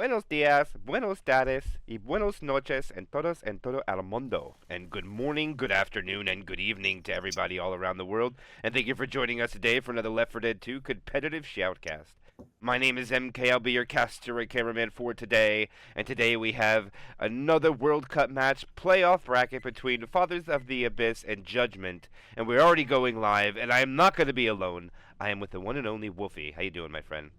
Buenos días, buenos tardes, y buenos noches, and todos en todo el mundo. And good morning, good afternoon, and good evening to everybody all around the world. And thank you for joining us today for another Left 4 Dead 2 competitive shoutcast. My name is MK. I'll be your caster cameraman for today. And today we have another World Cup match playoff bracket between Fathers of the Abyss and Judgment. And we're already going live, and I am not going to be alone. I am with the one and only Wolfie. How you doing, my friend?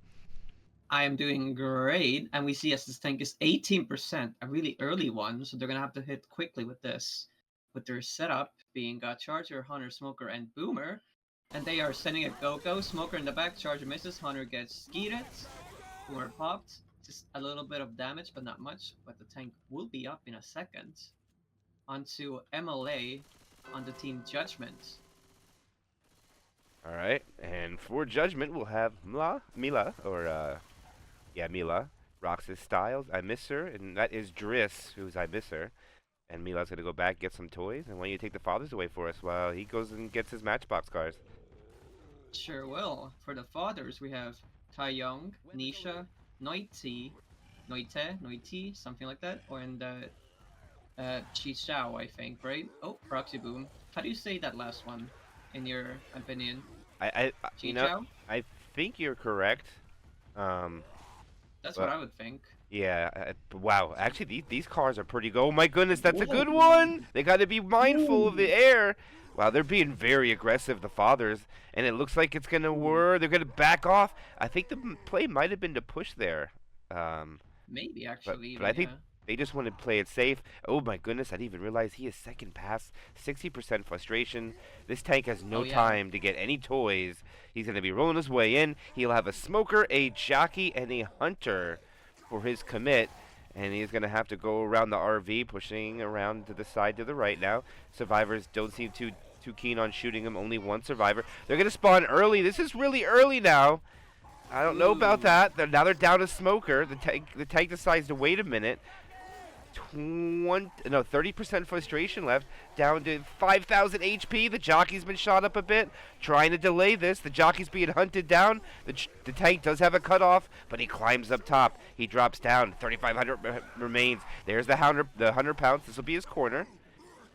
I am doing great, and we see as this tank is 18%, a really early one, so they're gonna have to hit quickly with this. With their setup being Charger, Hunter, Smoker, and Boomer, and they are sending a Go-Go, Smoker in the back, Charger misses, Hunter gets skeeted, Boomer popped, just a little bit of damage, but not much, but the tank will be up in a second. Onto MLA on the team Judgment. All right, and for Judgment, we'll have Mila, yeah, Mila, Roxas Styles, I Miss Her, and that is Driss, who's I Miss Her. And Mila's gonna go back, get some toys, and why don't you take the fathers away for us while he goes and gets his Matchbox cars? Sure will. For the fathers, we have Tai Young, Nisha, Noite, something like that, or in the Chi Xiao, I think, right? Oh, Proxy Boom. How do you say that last one, in your opinion? You Chi know, Xiao? I think you're correct. Um, That's what but I would think. yeah, wow, actually these cars are pretty good. Oh my goodness, that's a good Whoa! one. They got to be mindful of Ooh! the air. Wow, they're being very aggressive, the fathers, and it looks like it's gonna Ooh. work. They're gonna back off. I think the play might have been to push there. Um, Maybe, but actually, but even, I think yeah. they just want to play it safe. Oh my goodness, I didn't even realize he is second pass, 60% frustration. This tank has Oh, no yeah. time to get any toys. He's going to be rolling his way in. He'll have a smoker, a jockey, and a hunter for his commit. And he's going to have to go around the RV, pushing around to the side to the right now. Survivors don't seem too keen on shooting him. Only one survivor. They're going to spawn early. This is really early now. I don't know about Ooh. that. Now they're down a smoker. The tank decides to wait a minute. 30% frustration left, down to 5,000 HP. The jockey's been shot up a bit, trying to delay this. The jockey's being hunted down. The tank does have a cutoff, but he climbs up top. He drops down. 3,500 remains. There's the 100 pounds. This will be his corner.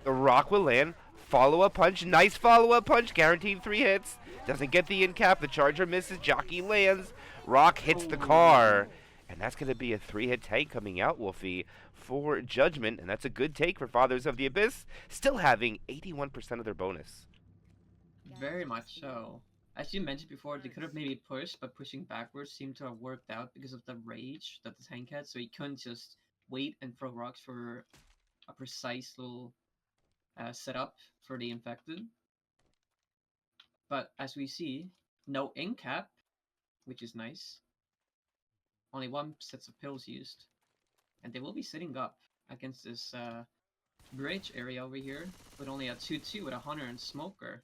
The rock will land. Follow-up punch. Nice follow-up punch. Guaranteed 3 hits. Doesn't get the in cap. The charger misses. Jockey lands. Rock hits the Oh. car. And that's going to be a 3-hit tank coming out, Wolfie, for Judgment. And that's a good take for Fathers of the Abyss, still having 81% of their bonus. Very much so. As you mentioned before, they could have maybe pushed, but pushing backwards seemed to have worked out because of the rage that the tank had, so he couldn't just wait and throw rocks for a precise little setup for the infected. But as we see, no ink cap, which is nice. Only one sets of pills used. And they will be sitting up against this bridge area over here with only a 2-2 with a hunter and smoker.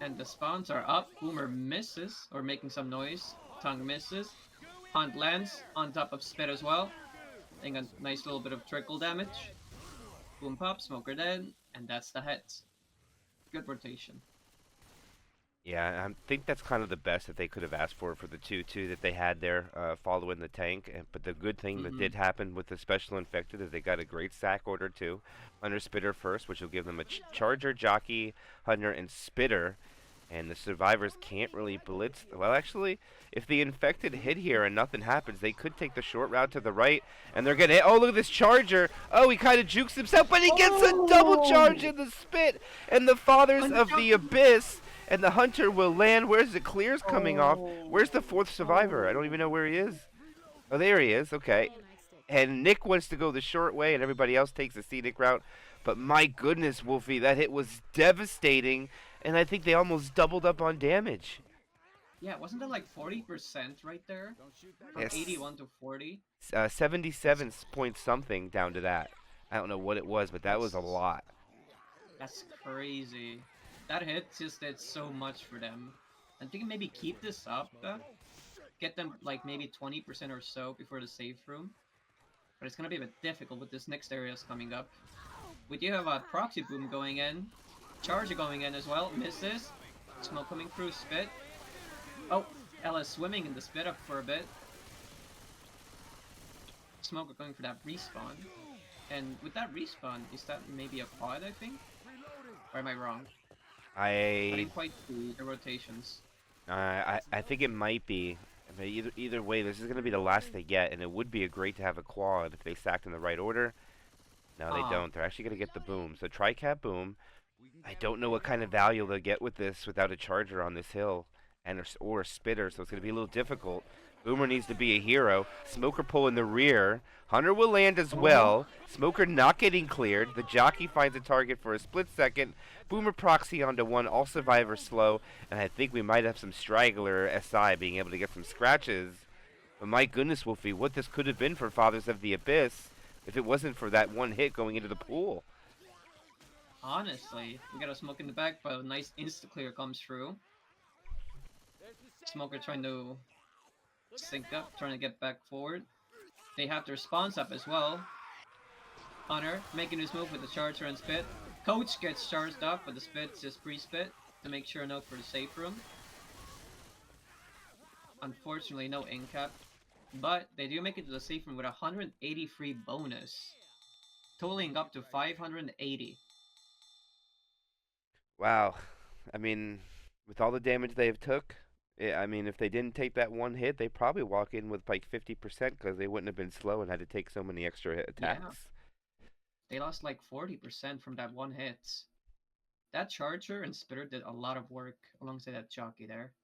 And the spawns are up. Boomer misses, or making some noise. Tongue misses. Hunt lands on top of Spit as well. Getting a nice little bit of trickle damage. Boom pop, Smoker dead, and that's the hit. Good rotation. Yeah, I think that's kind of the best that they could have asked for the 2-2 that they had there following the tank. But the good thing that Mm-hmm. did happen with the special infected is they got a great sack order too. Under Spitter first, which will give them a charger, jockey, hunter, and Spitter. And the survivors can't really blitz. Well, actually, if the infected hit here and nothing happens, they could take the short route to the right. And they're going to hit. Oh, look at this charger. Oh, he kind of jukes himself, but he gets a double charge in the spit. And the Fathers of the Abyss and the hunter will land. Where's the clears coming off? Where's the fourth survivor? I don't even know where he is. Oh, there he is. Okay. And Nick wants to go the short way, and everybody else takes the scenic route. But my goodness, Wolfie, that hit was devastating, and I think they almost doubled up on damage. Yeah, wasn't that like 40% right there? From Yes, 81 to 40? 77 point something down to that. I don't know what it was, but that was a That's lot. that's crazy. That hit just did so much for them. I think maybe keep this up, get them like maybe 20% or so before the safe room. But it's gonna be a bit difficult with this next areas coming up. We do have a proxy boom going in, charger going in as well, misses. Smoke coming through, spit. Oh, Ella swimming in the spit up for a bit. Smoker going for that respawn. And with that respawn, is that maybe a pod, I think? Or am I wrong? I I didn't quite see the rotations. I think it might be. But either way, this is going to be the last they get, and it would be a great to have a quad if they stacked in the right order. No, they Ah, don't. They're actually going to get the boom. So tri-cap boom. I don't know what kind of value they'll get with this without a charger on this hill and or a spitter, so it's going to be a little difficult. Boomer needs to be a hero. Smoker pull in the rear. Hunter will land as oh, well. Smoker not getting cleared. The jockey finds a target for a split second. Boomer proxy onto one. All survivors slow. And I think we might have some straggler SI being able to get some scratches. But my goodness, Wolfie, what this could have been for Fathers of the Abyss if it wasn't for that one hit going into the pool. honestly, we got a smoke in the back, but a nice insta clear comes through. Smoker trying to sync up, trying to get back forward. They have their spawns up as well. Hunter making his move with the charger and spit. Coach gets charged up, but the spit's just pre-spit to make sure no for the safe room. Unfortunately, no incap. But they do make it to the safe room with 183 bonus. Totaling up to 580. Wow. I mean, with all the damage they've took, I mean, if they didn't take that one hit, they probably walk in with like 50% because they wouldn't have been slow and had to take so many extra Yeah, attacks. they lost like 40% from that one hit. That charger and spitter did a lot of work alongside that jockey there.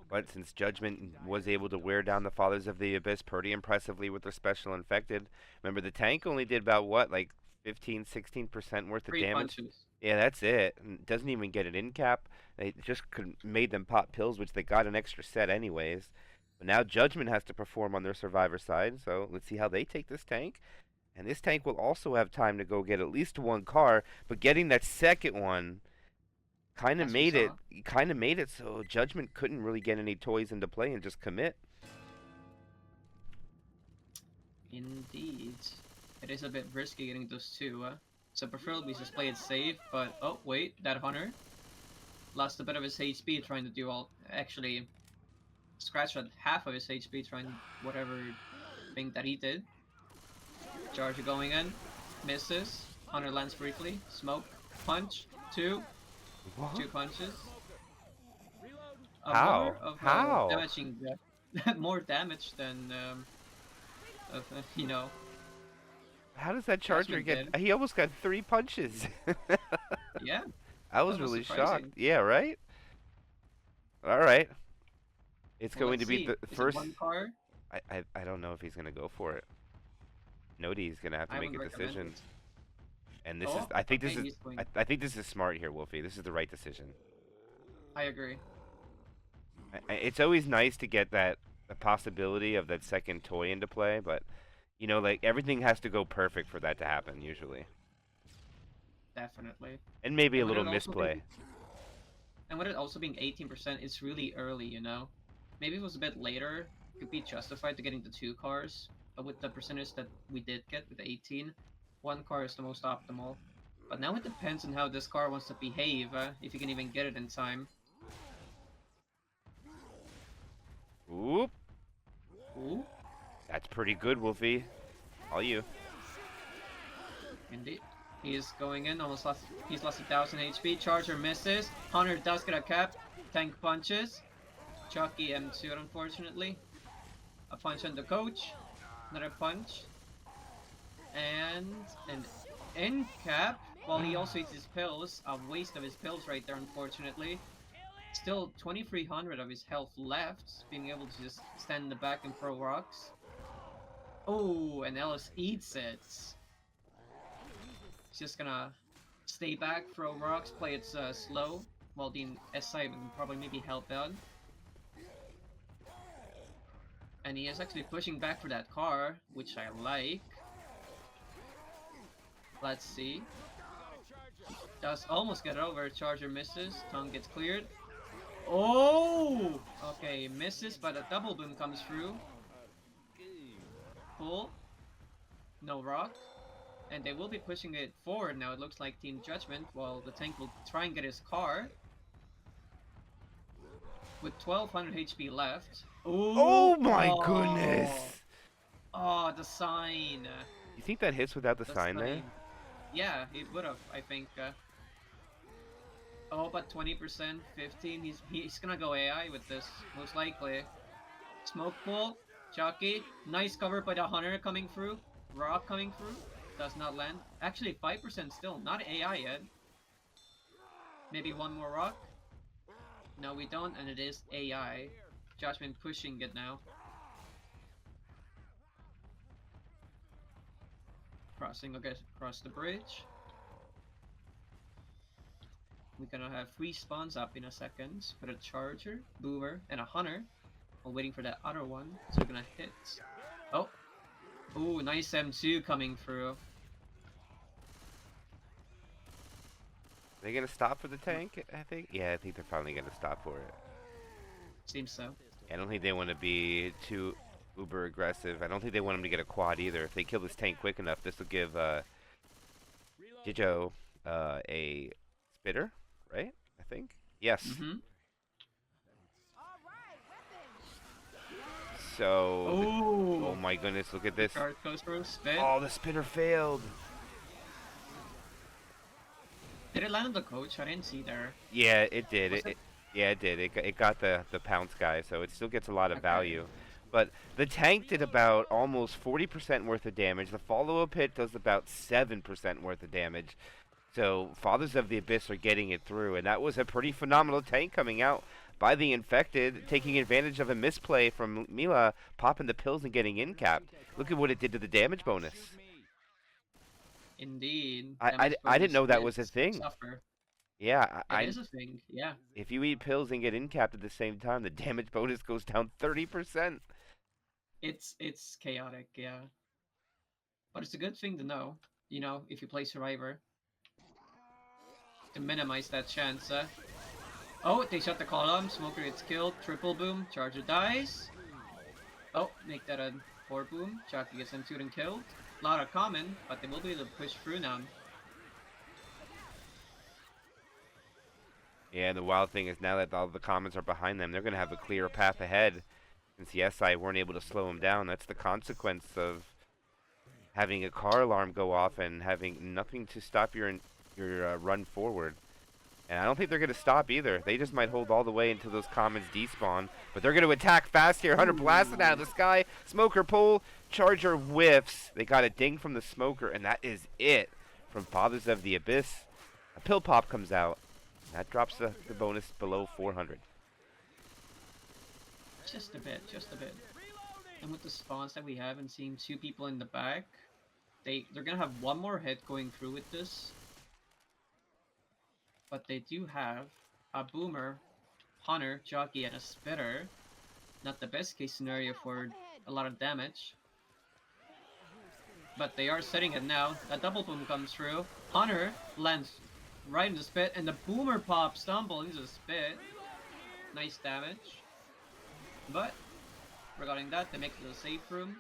But since Judgment was able to wear down the Fathers of the Abyss pretty impressively with their special infected, remember the tank only did about what, like 15, 16% worth of 3 damage? punches. Yeah, that's it. And doesn't even get an in cap. They just made them pop pills, which they got an extra set anyways. But now Judgment has to perform on their survivor side, so let's see how they take this tank. And this tank will also have time to go get at least one car, but getting that second one As we saw. kind of made it so Judgment couldn't really get any toys into play and just commit. Indeed. It is a bit risky getting those two, so preferably just play it safe, but oh wait, that Hunter lost a bit of his HP trying to do all actually scratched at half of his HP trying whatever thing that he did. Charger going in, misses. Hunter lands briefly. Smoke, punch, two What? punches. How? More of How? damaging more damage than of you know How does that Charger Judgment get? did. He almost got 3 punches. Yeah, I that was was really shocked. surprising. Yeah, right? All right. It's Well, going let's to be see. the Is it first. one car? I don't know if he's going to go for it. Nody's going to have to I make would a recommend decision. it. And this is. Oh, I think this okay, is. he's going. I think this is smart here, Wolfie. This is the right decision. I agree. It's always nice to get that the possibility of that second toy into play, but like everything has to go perfect for that to happen usually, Definitely. and maybe a And with little it also being misplay. and with it also being 18%, it's really early, you know. Maybe if it was a bit later, it could be justified to getting the two cars. But with the percentage that we did get with the 18, one car is the most optimal. But now it depends on how this car wants to behave, if you can even get it in time. Oop, Ooh, that's pretty good, Wolfie. All you. indeed. He is going in, almost lost. He's lost 1,000 HP. Charger misses. Hunter does get a cap. Tank punches. Chucky M2, unfortunately. A punch on the coach. Another punch. And an end cap. While he also eats his pills. A waste of his pills right there, unfortunately. Still 2,300 of his health left. Being able to just stand in the back and throw rocks. Oh, and Ellis eats it. He's just gonna stay back, throw rocks, play it slow, while the SI can probably maybe help out. And he is actually pushing back for that car, which I like. Let's see. Does almost get over, Charger misses, tongue gets cleared. Oh! Okay, misses, but a double boom comes through. Pull. No rock. And they will be pushing it forward now. It looks like Team Judgment, while the tank will try and get his car. With 1200 HP left. Oh Ooh, my oh, goodness! oh, the sign. You think that hits without the The sign there? sign. Yeah, it would have, I think. Oh, but 20%, 15. He's gonna go AI with this, most likely. Smoke pool, jockey, nice cover by the hunter coming through. Rock coming through, does not land. Actually, 5% still, not AI yet. Maybe one more rock. No, we don't, and it is AI. Judgment pushing it now. Crossing, okay, across the bridge. We're gonna have 3 spawns up in a second. Put a charger, boomer, and a hunter. While waiting for that other one. So we're gonna hit. Oh. Ooh, nice M2 coming through. Are they gonna stop for the tank? I think. Yeah, I think they're finally gonna stop for it. Seems so. I don't think they want to be too uber aggressive. I don't think they want him to get a quad either. If they kill this tank quick enough, this will give Jijo a spitter, right? I think. Yes. Mm-hmm. So. Oh. Oh my goodness! Look at this. Card goes for a spit. Oh, the spitter failed. Did it land on the coach? I didn't see there. Yeah, it did. Yeah, it did. It got the pounce guy, so it still gets a lot of value. But the tank did about almost 40% worth of damage. The follow-up hit does about 7% worth of damage. So Fathers of the Abyss are getting it through, and that was a pretty phenomenal tank coming out by the Infected, taking advantage of a misplay from Mila, popping the pills and getting in capped. Look at what it did to the damage bonus. Indeed. I didn't know that was a thing. Suffer. Yeah, It is a thing, yeah. If you eat pills and get in capped at the same time, the damage bonus goes down 30%. It's chaotic, yeah. But it's a good thing to know, you know, if you play Survivor. To minimize that chance, Oh, they shot the column, Smoker gets killed, triple boom, Charger dies. Oh, make that a 4 boom, Jockey gets M2 and killed. A lot of common, but they will be able to push through now. Yeah, and the wild thing is now that all the commons are behind them, they're going to have a clear path ahead. Since the SI weren't able to slow them down, that's the consequence of having a car alarm go off and having nothing to stop your run forward. And I don't think they're going to stop either. They just might hold all the way until those commons despawn. But they're going to attack fast here. Hunter blasted out of the sky. Smoker pull. Charger whiffs. They got a ding from the Smoker, and that is it from Fathers of the Abyss. A pill pop comes out. That drops the bonus below 400. Just a bit, just a bit. And with the spawns that we have and seeing 2 people in the back, they're gonna have one more hit going through with this. But they do have a boomer, hunter, jockey, and a spitter. Not the best case scenario for a lot of damage. But they are setting it now. A double boom comes through. Hunter lands right in the spit, and the boomer pop stumble into the spit. Nice damage. But regarding that, they make it a safe room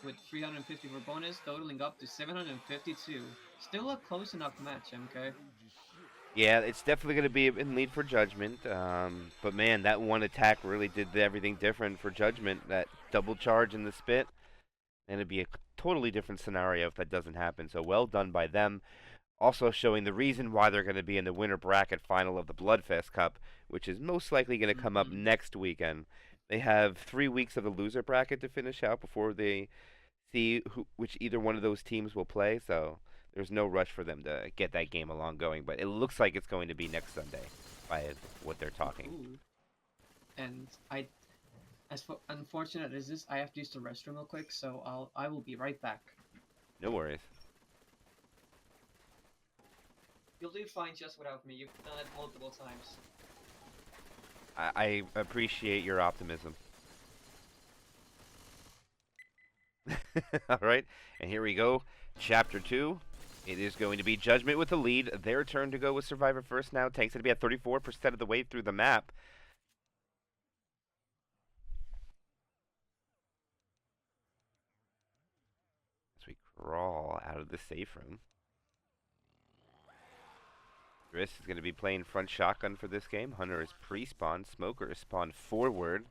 with 350 for bonus, totaling up to 752. Still a close enough match, MK. Yeah, it's definitely going to be in lead for Judgment. But man, that one attack really did everything different for Judgment. That double charge in the spit. And it'd be a totally different scenario if that doesn't happen. So well done by them. Also showing the reason why they're going to be in the winter bracket final of the Bloodfest Cup, which is most likely going to come up next weekend. They have 3 weeks of the loser bracket to finish out before they see which either one of those teams will play. So there's no rush for them to get that game along going. But it looks like it's going to be next Sunday by what they're talking. Ooh. And as for unfortunate as this, I have to use the restroom real quick, so I will be right back. No worries. You'll do fine just without me. You've done it multiple times. I appreciate your optimism. All right, and here we go. Chapter 2. It is going to be Judgment with the lead. Their turn to go with Survivor first now. Tank's going to be at 34% of the way through the map. As we crawl out of the safe room. Driss is going to be playing front shotgun for this game. Hunter is pre-spawn. Smoker is spawned forward.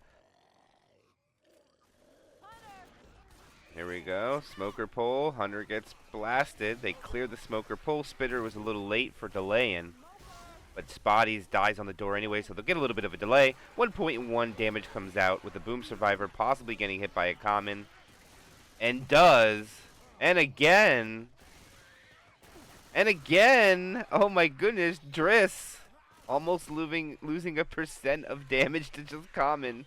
Here we go. Smoker pull. Hunter gets blasted. They clear the smoker pull. Spitter was a little late for delaying. But Spotties dies on the door anyway, so they'll get a little bit of a delay. 1.1 damage comes out with the Boom Survivor possibly getting hit by a common. And does. And again. And again. Oh my goodness. Driss. Almost losing a % of damage to just common.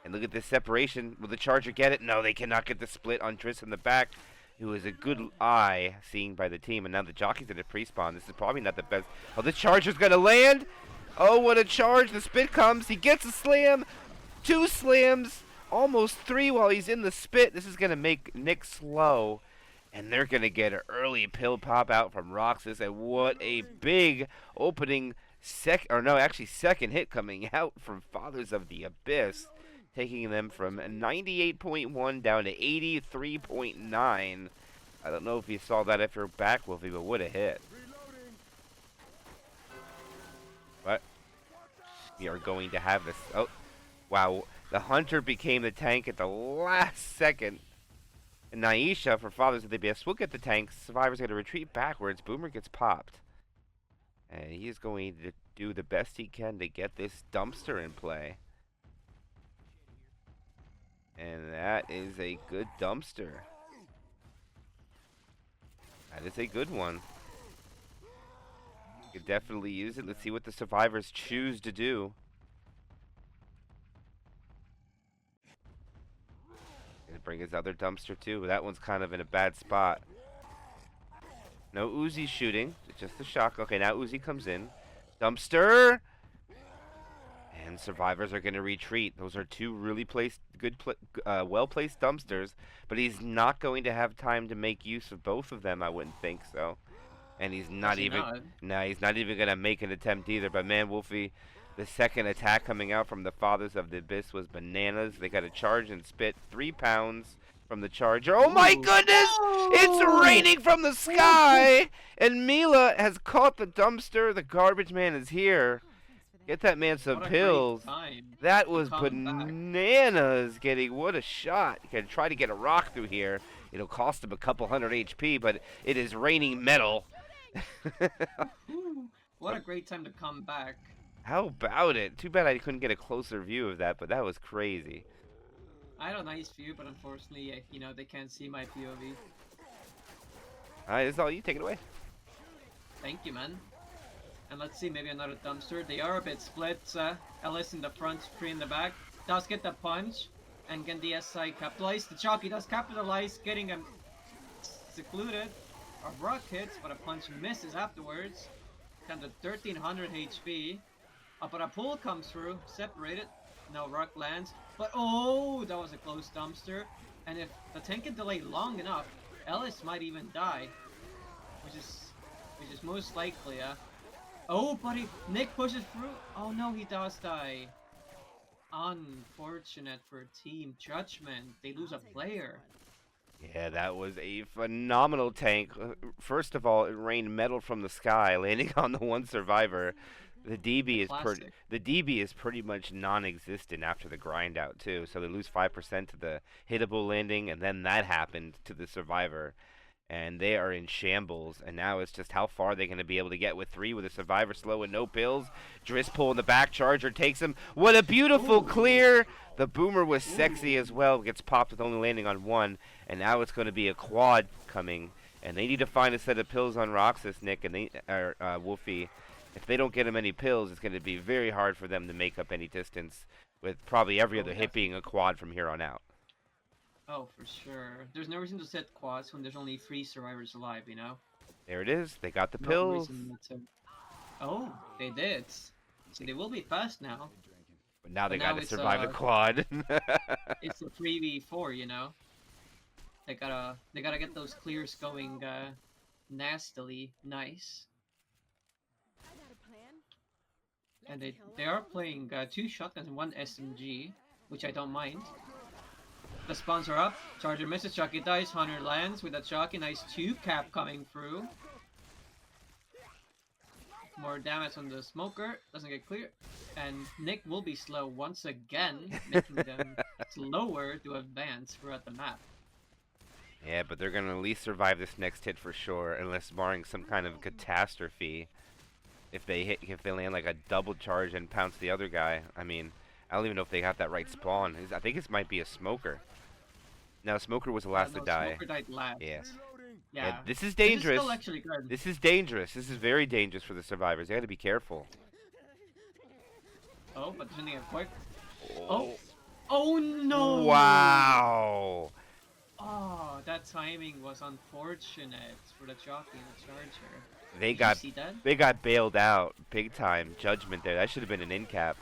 And look at this separation. Will the Charger get it? No, they cannot get the split on Driss in the back. It was a good eye seeing by the team. And now the Jockey's at a pre-spawn. This is probably not the best. Oh, the Charger's going to land. Oh, what a charge. The spit comes. He gets a slam. 2 slams. Almost 3 while he's in the spit. This is going to make Nick slow. And they're going to get an early pill pop out from Roxas. And what a big opening second hit coming out from Fathers of the Abyss. Taking them from 98.1 down to 83.9. I don't know if you saw that if you're back, Wolfie, but what a hit. But we are going to have this. Oh, wow. The Hunter became the tank at the last second. And Naisha for Fathers of the Abyss will get the tank. Survivor's going to retreat backwards. Boomer gets popped. And he is going to do the best he can to get this dumpster in play. And that is a good dumpster. That is a good one. You could definitely use it. Let's see what the survivors choose to do. Gonna bring his other dumpster too. That one's kind of in a bad spot. No Uzi shooting. Just the shock. Okay, now Uzi comes in. Dumpster! And survivors are going to retreat. Those are 2 really well-placed dumpsters, but he's not going to have time to make use of both of them. I wouldn't think so. And he's not even. No, he's not even going to make an attempt either. But man, Wolfie, the second attack coming out from the Fathers of the Abyss was bananas. They got a charge and spit 3 pounds from the Charger. Oh my goodness! It's raining from the sky, and Mila has caught the dumpster. The garbage man is here. Get that man some pills. That was bananas getting. What a shot. You can try to get a rock through here. It'll cost him a couple hundred HP, but it is raining metal. What a great time to come back. How about it? Too bad I couldn't get a closer view of that, but that was crazy. I had a nice view, but unfortunately, they can't see my POV. Alright, this is all you. Take it away. Thank you, man. And let's see, maybe another dumpster. They are a bit split. Ellis in the front, 3 in the back. Does get the punch. And can the SI capitalize? The Jockey does capitalize, getting him secluded. A rock hits, but a punch misses afterwards. Down to 1300 HP. But a pull comes through, separated. No rock lands. But oh, that was a close dumpster. And if the tank can delay long enough, Ellis might even die. Which is most likely, Oh, buddy, Nick pushes through. Oh no, he does die. Unfortunate for Team Judgement. They lose a player. Yeah, that was a phenomenal tank. First of all, it rained metal from the sky, landing on the one survivor. The DB is pretty much non-existent after the grind out too. So they lose 5% to the hittable landing, and then that happened to the survivor. And they are in shambles, and now it's just how far they're going to be able to get with 3 with a survivor slow and no pills. Driss pull in the back, Charger takes him. What a beautiful clear! The Boomer was sexy as well, gets popped with only landing on 1, and now it's going to be a quad coming. And they need to find a set of pills on Roxas, Nick, and Wolfie. If they don't get him any pills, it's going to be very hard for them to make up any distance, with probably every other hit being a quad from here on out. Oh, for sure. There's no reason to set quads when there's only 3 survivors alive, There it is. They got the pills. Oh, they did. So they will be fast now. But now they gotta survive the quad. It's a 3v4, They gotta get those clears going nastily nice. And they are playing 2 shotguns and 1 SMG, which I don't mind. The spawns are up. Charger misses. Jockey dies. Hunter lands with a jockey. Nice 2-cap coming through. More damage on the smoker. Doesn't get clear. And Nick will be slow once again, making them slower to advance throughout the map. Yeah, but they're going to at least survive this next hit for sure, unless barring some kind of catastrophe. If they land like a double charge and pounce the other guy, I mean, I don't even know if they have that right spawn. I think this might be a smoker. Now, smoker was the last to die. Smoker died last. Yes. Yeah. This is dangerous. This is still actually good. This is dangerous. This is very dangerous for the survivors. They got to be careful. Oh, but sending it quick. Oh. Oh no! Wow. Oh, that timing was unfortunate for the jockey and the charger. They Did got you see that? they got bailed out big time. Judgment there. That should have been an in cap.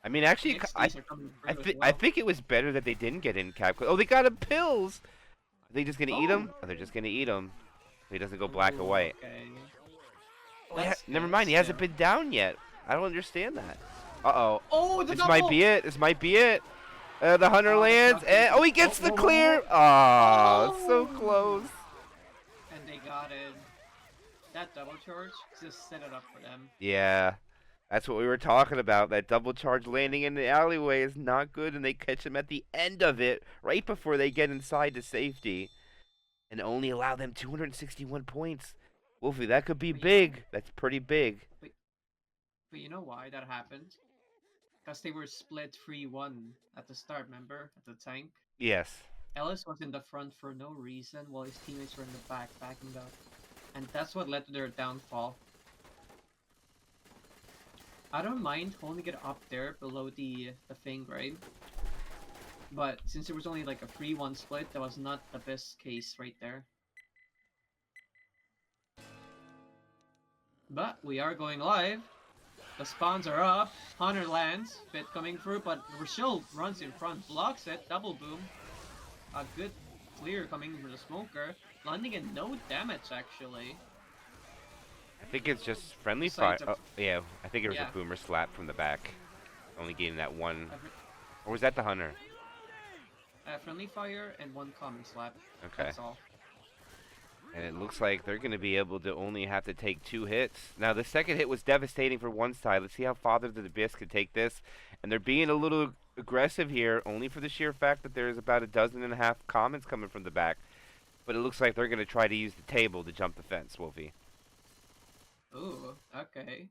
I mean, actually, I think it was better that they didn't get in cap. Oh, they got him pills. Are they just gonna eat him? Oh, they're just gonna eat him. So he doesn't go black or white. Okay. Oh, never mind. He hasn't been down yet. I don't understand that. Uh-oh. Oh, This might be it. This might be it. The hunter lands. And, he gets the clear. Oh, so close. And they got it. That double charge just set it up for them. Yeah. That's what we were talking about. That double charge landing in the alleyway is not good, and they catch him at the end of it, right before they get inside to safety, and only allow them 261 points. Wolfie, that could be big. That's pretty big. But you know why that happened? Because they were split 3-1 at the start, remember? At the tank? Yes. Ellis was in the front for no reason, while his teammates were in the back, backing up. And that's what led to their downfall. I don't mind holding it up there below the thing, right? But since it was only like a 3-1 split, that was not the best case right there. But we are going live. The spawns are up. Hunter lands. Bit coming through, but Rochelle runs in front, blocks it. Double boom. A good clear coming from the smoker. Landing in no damage, actually. I think it's just friendly fire. Oh, yeah, I think it was a boomer slap from the back. Only getting that one. Or was that the hunter? Friendly fire and one common slap. Okay. That's all. And it looks like they're going to be able to only have to take 2 hits. Now, the second hit was devastating for one side. Let's see how Father of the Abyss can take this. And they're being a little aggressive here, only for the sheer fact that there's about 12.5 commons coming from the back. But it looks like they're going to try to use the table to jump the fence, Wolfie. Ooh, okay.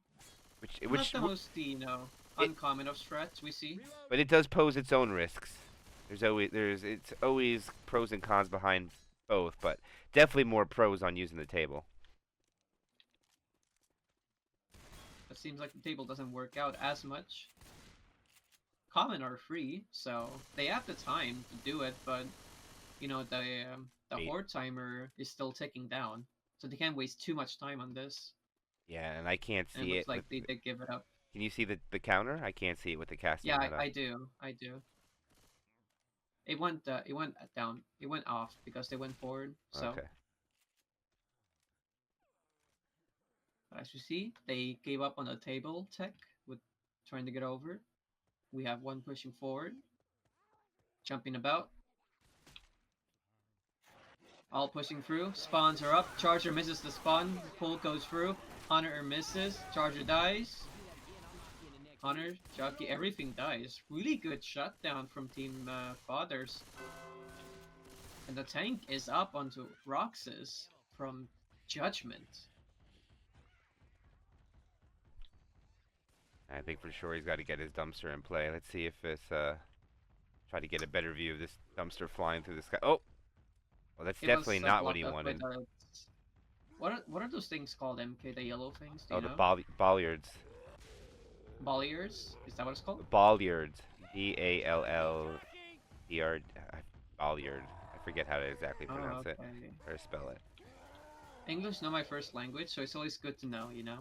Which not the most, uncommon of threats we see. But it does pose its own risks. It's always pros and cons behind both, but definitely more pros on using the table. It seems like the table doesn't work out as much. Common are free, so they have the time to do it, but you know the horde timer is still ticking down, so they can't waste too much time on this. Yeah, and I can't see it. It looks like they did give it up. Can you see the counter? I can't see it with the casting. Yeah, I do. It went down. It went off because they went forward. So. Okay. As you see, they gave up on the table tech with trying to get over. We have one pushing forward, jumping about. All pushing through. Spawns are up. Charger misses the spawn. Pull goes through. Hunter misses. Charger dies. Hunter, Jockey, everything dies. Really good shutdown from Team Fathers. And the tank is up onto Roxas from Judgement. I think for sure he's got to get his dumpster in play. Let's see if it's try to get a better view of this dumpster flying through the sky. Oh, well, that's definitely not what he wanted. What are those things called, MK? The yellow things? Do you know? Bollards. Bollards? Is that what it's called? Bollards. B-A-L-L-E-R. Bollard. I forget how to exactly pronounce it or spell it. English is not my first language, so it's always good to know, you know.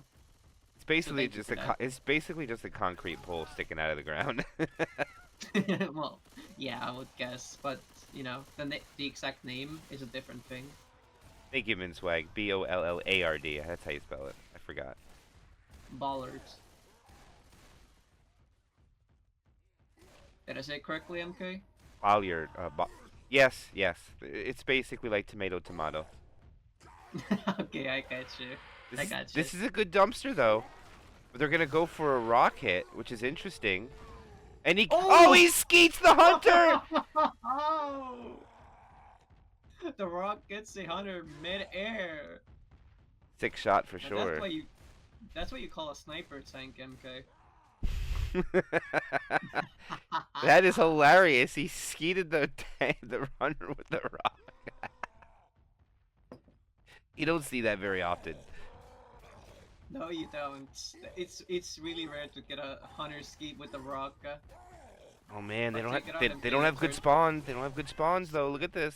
It's basically just a concrete pole sticking out of the ground. Well, yeah, I would guess, but you know, the exact name is a different thing. Thank you, Minswag. B-O-L-L-A-R-D. That's how you spell it. I forgot. Bollards. Did I say it correctly, MK? While you're, yes, yes. It's basically like tomato, tomato. Okay, I got you. I got you. This is a good dumpster though. But they're gonna go for a rock hit, which is interesting. And Oh! he skeets the hunter! Oh! The Rock gets the hunter mid-air. Sick shot for And sure. that's what you call a sniper tank, MK. That is hilarious. He skeeted the runner with the rock. You don't see that very often. No, you don't. It's really rare to get a hunter skeet with the Rock. Oh man, they But don't take it have on they him, don't David have good Turn. spawns. They don't have good spawns though. Look at this.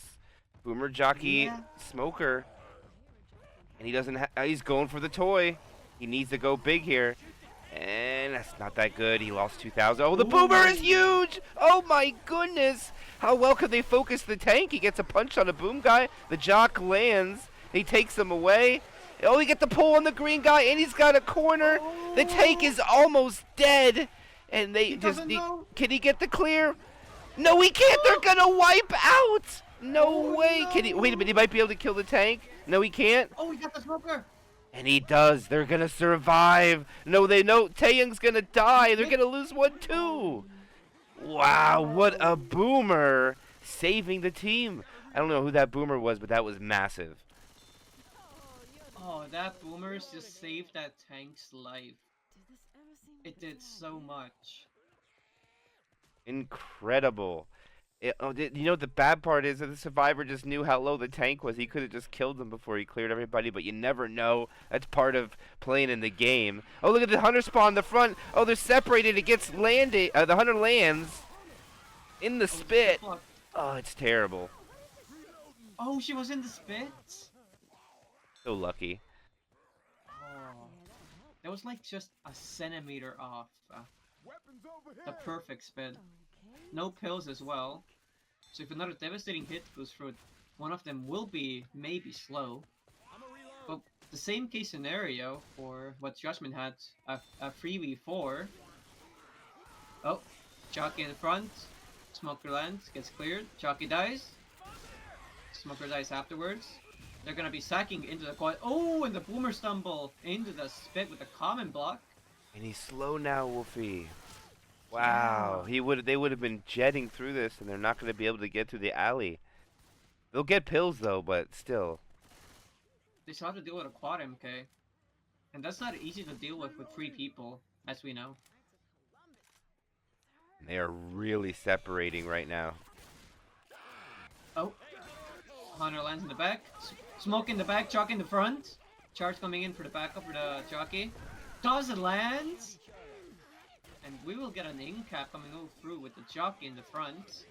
Boomer jockey Yeah. smoker. And he doesn't he's going for the toy. He needs to go big here. And that's not that good. He lost 2,000. Oh, the boomer is huge! Oh my goodness! How well could they focus the tank? He gets a punch on a boom guy. The jock lands. He takes him away. Oh, he get the pull on the green guy, and he's got a corner. The tank is almost dead. And they He just doesn't know. can he get the clear? No, he can't. They're gonna wipe out. No Oh, way. Can he? Wait a minute. He might be able to kill the tank. No, he can't. Oh, he got the smoker. And he does. They're gonna survive. No, they know Taeyong's gonna die. They're gonna lose 1-2. Wow, what a boomer saving the team. I don't know who that boomer was, but that was massive. Oh, that boomers just saved that tank's life. It did so much. Incredible. You know what the bad part is that the survivor just knew how low the tank was. He could have just killed them before he cleared everybody, but you never know. That's part of playing in the game. Oh, look at the hunter spawn in the front. Oh, they're separated. It gets landed. The hunter lands in the spit. Oh, it's terrible. Oh, she was in the spit. So lucky. Oh, that was like just a centimeter off. The perfect spit. No pills as well. So if another devastating hit goes through, one of them will be maybe slow. But the same case scenario for what Judgement had, a 3v4. Oh, Jockey in the front. Smoker lands, gets cleared. Jockey dies. Smoker dies afterwards. They're gonna be sacking into the quad. Oh, and the boomer stumble into the spit with the common block. And he's slow now, Wolfie. Wow, Yeah. they would have been jetting through this, and they're not going to be able to get through the alley. They'll get pills though, but still. They still have to deal with a quad MK. And that's not easy to deal with 3 people, as we know. They are really separating right now. Oh. Hunter lands in the back. Smoke in the back, Jockey in the front. Charge coming in for the backup for the Jockey. Doesn't land! And we will get an in-cap coming through with the Jockey in the front.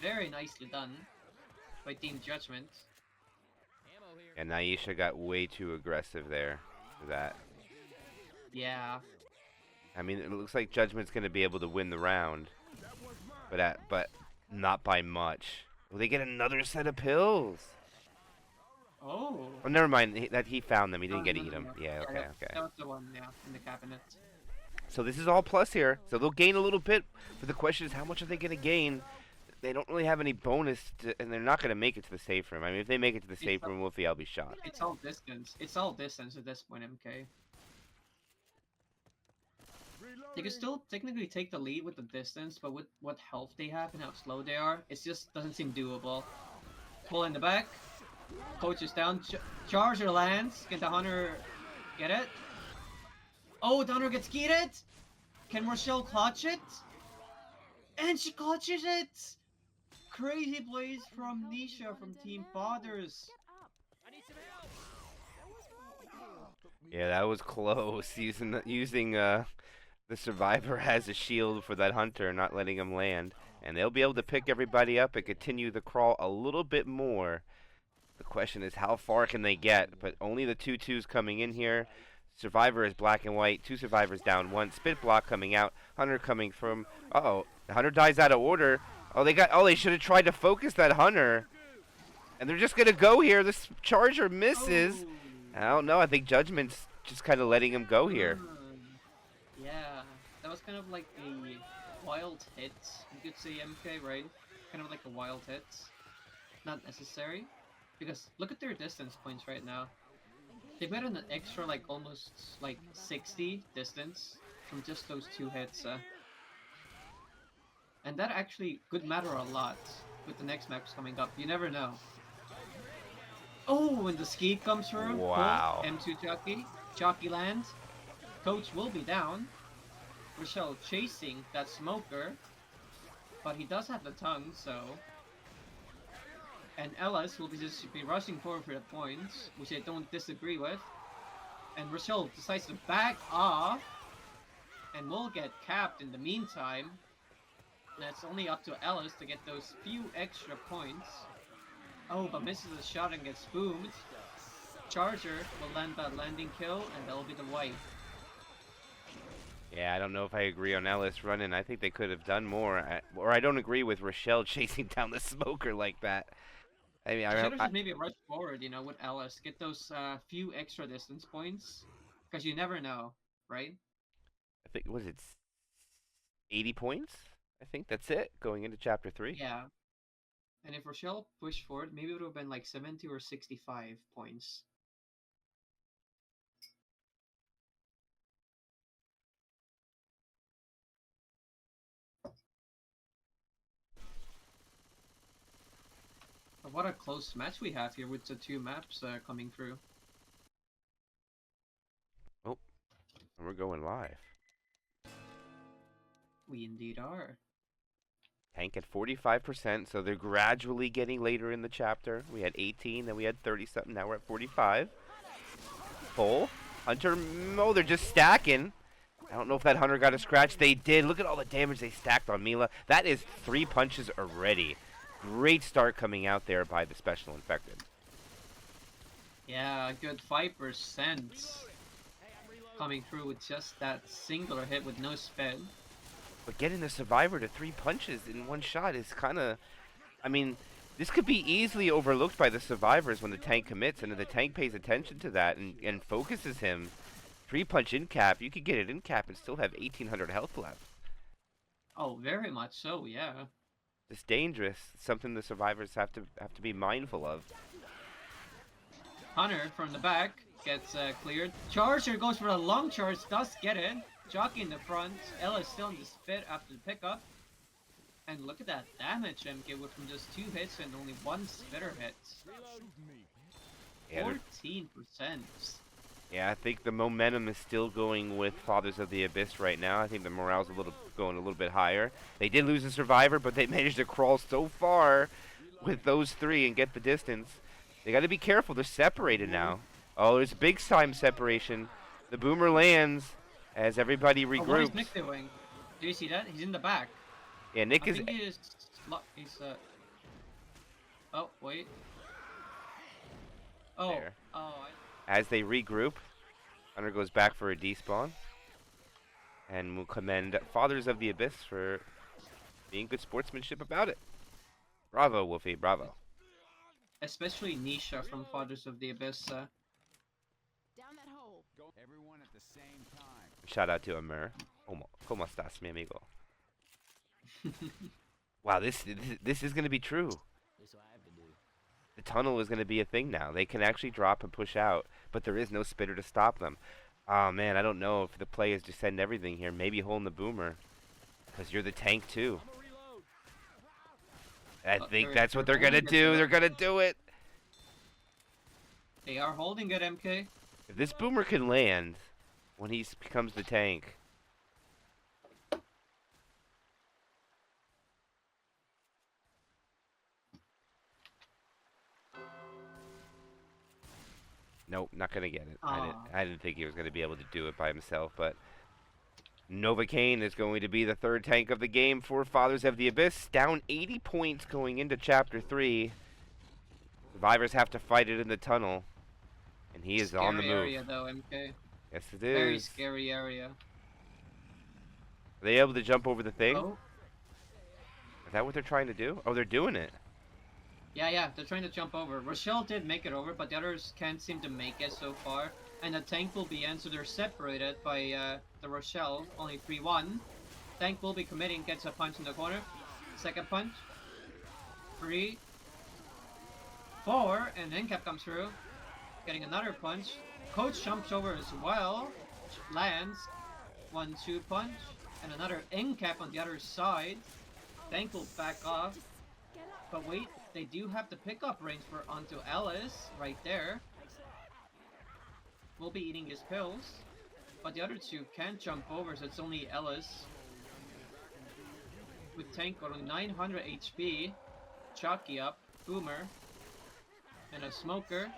Very nicely done by Team Judgement. And Naisha got way too aggressive there for that. Yeah. I mean, it looks like Judgment's going to be able to win the round. But not by much. Will they get another set of pills? Oh. Oh, never mind. He found them. He didn't get to No, eat them. no. Yeah, okay, okay. That was the one, yeah, in the cabinet. So this is all plus here. So they'll gain a little bit. But the question is, how much are they going to gain? They don't really have any bonus, and they're not going to make it to the safe room. I mean, if they make it to the safe room, Wolfie, I'll be shocked. It's all distance. It's all distance at this point, MK. They can still technically take the lead with the distance, but with what health they have and how slow they are, it just doesn't seem doable. Pull in the back. Coach is down. Charger lands. Can the Hunter get it? Oh, the Hunter gets gated! Can Rochelle clutch it? And she clutches it! Crazy plays from Nisha from Team Fathers. Yeah, that was close. Using the survivor as a shield for that hunter, not letting him land. And they'll be able to pick everybody up and continue the crawl a little bit more. The question is, how far can they get? But only the 2-2s coming in here. Survivor is black and white. 2 survivors down. 1 spit block coming out. Hunter coming from. Uh-oh. The hunter dies out of order. Oh, they should have tried to focus that hunter. And they're just gonna go here. This charger misses. Oh. I don't know. I think Judgment's just kind of letting him go here. Yeah, that was kind of like a wild hit, you could say, MK, right? Kind of like a wild hit. Not necessary. Because look at their distance points right now. They've got an extra, like, almost, like, 60 distance from just those 2 hits. And that actually could matter a lot with the next maps coming up. You never know. Oh, when the ski comes through, pull, Wow. M2 jockey, jockey land. Coach will be down. Rochelle chasing that smoker, but he does have the tongue, so. And Ellis will just be rushing forward for the points, which I don't disagree with. And Rochelle decides to back off, and will get capped in the meantime. And it's only up to Ellis to get those few extra points. Oh, but misses a shot and gets boomed. Charger will land that landing kill, and that'll be the wipe. Yeah, I don't know if I agree on Ellis running. I think they could have done more. Or I don't agree with Rochelle chasing down the smoker like that. I mean, I should have just maybe rushed forward, with Ellis. Get those few extra distance points. Because you never know, right? I think, was it 80 points? I think that's it going into chapter 3. Yeah. And if Rochelle pushed forward, maybe it would have been like 70 or 65 points. But what a close match we have here with the 2 maps coming through. Oh, and we're going live. We indeed are. Tank at 45%, so they're gradually getting later in the chapter. We had 18, then we had 30-something, now we're at 45. Pull. Hunter, oh, they're just stacking. I don't know if that Hunter got a scratch. They did. Look at all the damage they stacked on Mila. That is 3 punches already. Great start coming out there by the Special Infected. Yeah, a good 5% coming through with just that singular hit with no sped. But getting the Survivor to 3 punches in one shot is kind of... I mean, this could be easily overlooked by the Survivors when the tank commits, and if the tank pays attention to that and focuses him. 3-punch in cap, you could get it in cap and still have 1,800 health left. Oh, very much so, yeah. It's dangerous. Something the Survivors have to be mindful of. Hunter from the back gets cleared. Charger goes for a long charge, does get it. Jockey in the front. Ella still in the spit after the pickup. And look at that damage MK with from just 2 hits and only 1 spitter hit. Yeah, 14%. Yeah, I think the momentum is still going with Fathers of the Abyss right now. I think the morale's going a little bit higher. They did lose a Survivor, but they managed to crawl so far with those 3 and get the distance. They got to be careful. They're separated now. Oh, there's big time separation. The boomer lands as everybody regroups. Oh, what is Nick doing? Do you see that? He's in the back. Yeah, Nick I is... think he's oh, wait. Oh, There. oh, As they regroup, Hunter goes back for a despawn. And we'll commend Fathers of the Abyss for being good sportsmanship about it. Bravo, Wolfie, bravo. especially Nisha from Fathers of the Abyss. Down that hole. Go everyone at the same time. Shout out to Amir. ¿Cómo estás, mi amigo? Wow, this is going to be true. That's what I have to do. The tunnel is going to be a thing now. They can actually drop and push out, but there is no spitter to stop them. Oh, man, I don't know if the play is just send everything here. Maybe holding the boomer, because you're the tank, too. I think that's what they're going to do. They're going to do it. They are holding it, MK. If this boomer can land when he becomes the tank... Nope, not gonna get it. I didn't think he was gonna be able to do it by himself, but Novocaine is going to be the 3rd tank of the game for Fathers of the Abyss. Down 80 points going into Chapter 3. Survivors have to fight it in the tunnel, and he is on the move. Scary area, though, MK. Yes, it is. Very scary area. Are they able to jump over the thing? Oh. Is that what they're trying to do? Oh, they're doing it. Yeah, they're trying to jump over. Rochelle did make it over, but the others can't seem to make it so far. And the tank will be in, so they're separated by the Rochelle, only 3-1. Tank will be committing, gets a punch in the corner. Second punch. 3, 4, and NCAP comes through. Getting another punch. Coach jumps over as well. Lands. 1-2 punch. And another NCAP on the other side. Tank will back off. But wait, they do have the pickup range for onto Ellis right there. Will be eating his pills. But the other two can't jump over, so it's only Ellis. With Tank got 900 HP. Jockey up. Boomer. And a Smoker.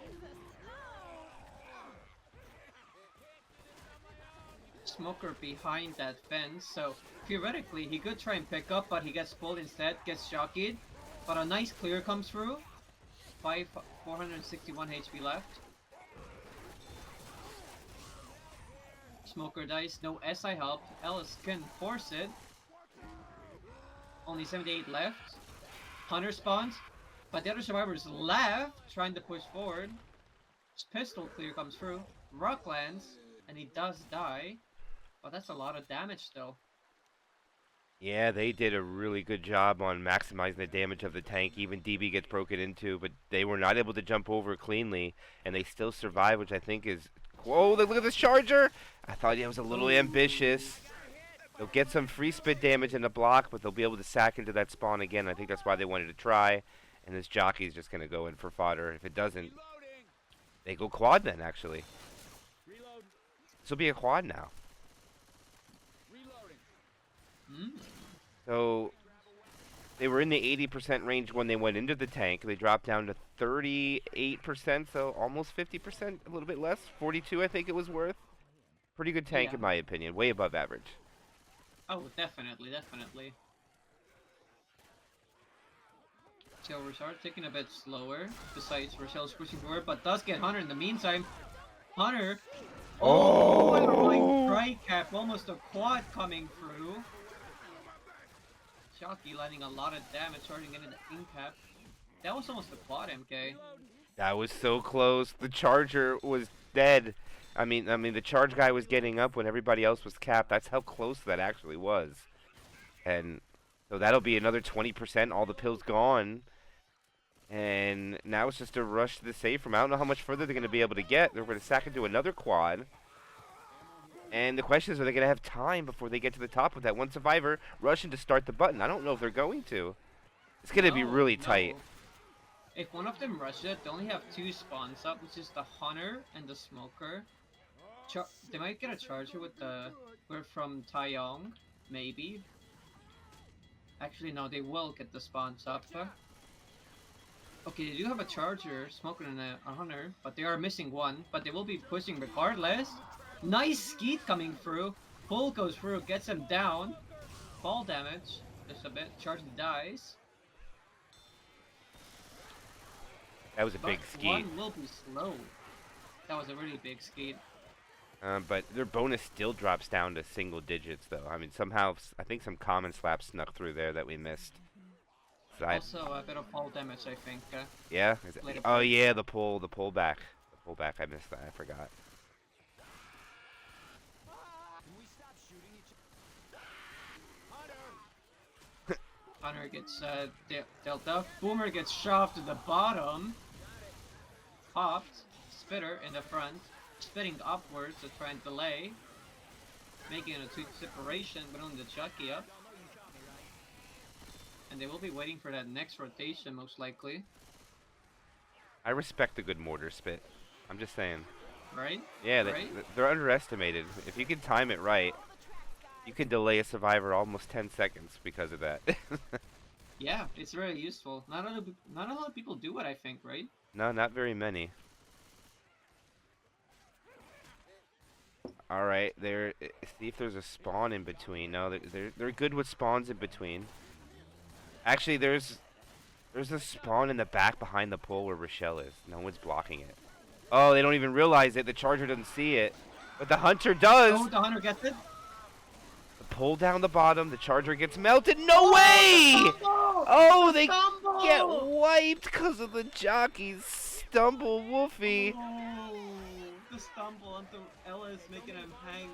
Smoker behind that fence, so theoretically he could try and pick up, but he gets pulled instead, gets jockeyed. But a nice clear comes through. 461 HP left. Smoker dies, no SI help. Ellis can force it. Only 78 left. Hunter spawns, but the other survivors left, trying to push forward. Pistol clear comes through. Rock lands, and he does die. But that's a lot of damage still. Yeah, they did a really good job on maximizing the damage of the tank. Even DB gets broken into, but they were not able to jump over cleanly, and they still survive, which I think is... Whoa, look at this charger! I thought it was a little ambitious. They'll get some free spit damage in the block, but they'll be able to sack into that spawn again. I think that's why they wanted to try. And this jockey's just going to go in for fodder. If it doesn't, they go quad then, actually. This will be a quad now. So they were in the 80% range when they went into the tank. They dropped down to 38%, so almost 50%, a little bit less. 42, I think it was worth. Pretty good tank, Yeah. in my opinion. Way above average. Oh, definitely, definitely. So Rochard taking a bit slower. Besides, Rochelle's pushing forward, but does get Hunter in the meantime. Hunter. Oh! And a right strike cap, almost a quad coming through. Jockey landing a lot of damage, charging into the in-cap. That was almost a quad, MK. That was so close. The charger was dead. I mean, the charge guy was getting up when everybody else was capped. That's how close that actually was. And so that'll be another 20%. All the pills gone. And now it's just a rush to the safe room. I don't know how much further they're going to be able to get. They're going to sack into another quad. And the question is, are they going to have time before they get to the top with that one survivor rushing to start the button? I don't know if they're going to. It's going to be really tight. If one of them rushes it, they only have 2 spawns up, which is the Hunter and the Smoker. They might get a charger with the... We're from Taeyong, maybe. Actually, no, they will get the spawns up. Okay, they do have a charger, Smoker and a Hunter, but they are missing one. But they will be pushing regardless. Nice skeet coming through. Pull goes through, gets him down. Fall damage, just a bit. Charger dies. That was a big But skeet. one will be slow. That was a really big skeet. But their bonus still drops down to single digits, though. I mean, somehow, I think some common slaps snuck through there that we missed. So Also, a bit of fall damage, I think. yeah? later Oh, pull. yeah, the pullback. The pullback, I missed that. I forgot. Can we stop shooting each other? Hunter gets dealt up. Boomer gets shoved to the bottom. Popped. Spitter in the front. Spitting upwards to try and delay. Making a 2 separation, but on the jockey up. And they will be waiting for that next rotation, most likely. I respect a good mortar spit. I'm just saying. Right? Yeah, Right? they're underestimated. If you can time it right, you can delay a survivor almost 10 seconds because of that. Yeah, it's very useful. Not a lot of people do it, I think, right? No, not very many. All right, see if there's a spawn in between. No, they're good with spawns in between. Actually, there's a spawn in the back behind the pole where Rochelle is. No one's blocking it. Oh, they don't even realize it. The charger doesn't see it, but the hunter does. Oh, the Hunter gets it. The pull down the bottom. The charger gets melted. No way! Oh, they Stumble! get wiped because of the jockey's stumble, Wolfie. Oh, the stumble onto Ellis, making him hang.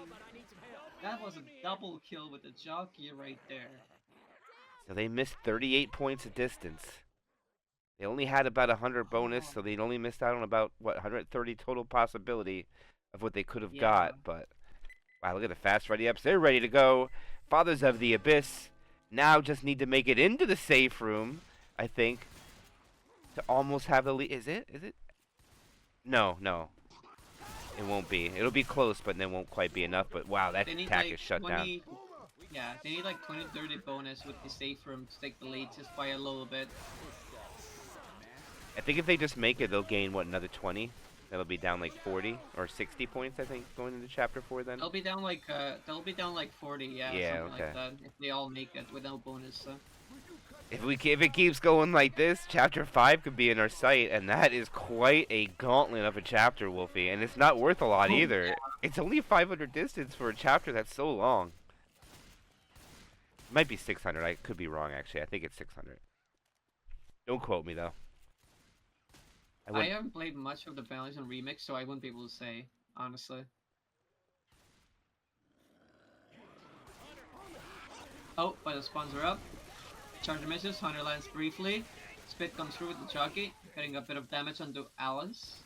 That was a double kill with the jockey right there. So they missed 38 points of distance. They only had about 100 bonus, so they'd only missed out on about, what, 130 total possibility of what they could have Yeah. got. But, wow, look at the fast ready-ups. They're ready to go. Fathers of the Abyss now just need to make it into the safe room, I think, to almost have the lead. Is it? Is it? No, no. It won't be. It'll be close, but then won't quite be enough. But, wow, that They need attack like is shut 20. down. Yeah, they need like 20-30 bonus with the safe room to take the lead just by a little bit. I think if they just make it, they'll gain, what, another 20? That'll be down like 40 or 60 points, I think, going into chapter 4 then. They'll be down like 40, yeah, Yeah, something okay. like that. If they all make it without bonus. If it keeps going like this, chapter 5 could be in our sight, and that is quite a gauntlet of a chapter, Wolfie, and it's not worth a lot either. Yeah. It's only 500 distance for a chapter that's so long. It might be 600. I could be wrong, actually. I think it's 600. Don't quote me, though. I haven't played much of the Balance and Remix, so I wouldn't be able to say, honestly. Oh, but the spawns are up. Charger misses, Hunter lands briefly. Spit comes through with the jockey, getting a bit of damage onto Alice.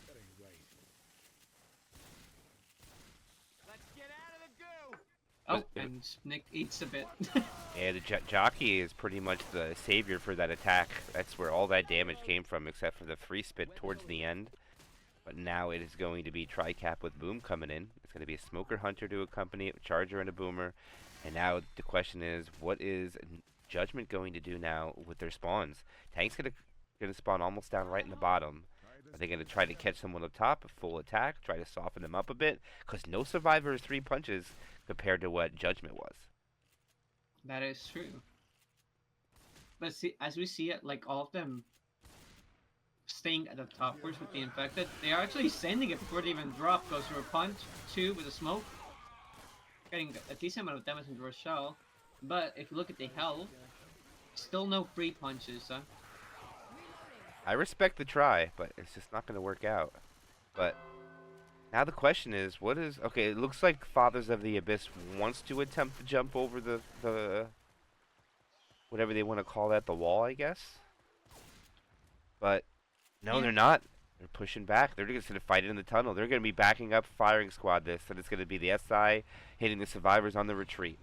Let's get out of the goo. Oh, Was- and Nick eats a bit. Yeah, the jockey is pretty much the savior for that attack. That's where all that damage came from, except for the free spit towards the end. But now it is going to be Tricap with Boom coming in. It's going to be a Smoker Hunter to accompany it, Charger and a Boomer. And now the question is, what is Judgment going to do now with their spawns? Tank's going to spawn almost down right in the bottom. Are they going to try to catch someone up top, a full attack, try to soften them up a bit? Because no Survivor is 3 punches compared to what Judgment was. That is true. But see, as we see it, like all of them staying at the top first with the infected, they are actually sending it before they even drop. Goes through a punch, 2 with a smoke, getting a decent amount of damage into a shell. But if you look at the health, still no free punches, huh? I respect the try, but it's just not going to work out. But now the question is, what is... Okay, it looks like Fathers of the Abyss wants to attempt to jump over the whatever they want to call that, the wall, I guess. But no, Yeah. they're not. They're pushing back. They're just going to fight it in the tunnel. They're going to be backing up firing squad this, and it's going to be the SI hitting the survivors on the retreat.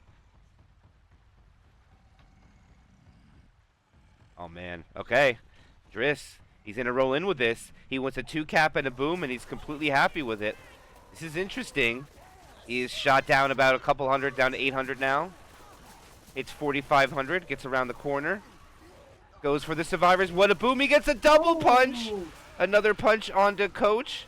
Oh, man. Okay. Driss, he's going to roll in with this. He wants a 2-cap and a boom, and he's completely happy with it. This is interesting. He is shot down about a couple hundred, down to 800 now. It's 4,500, gets around the corner. Goes for the survivors. What a boom. He gets a double punch. Another punch onto Coach.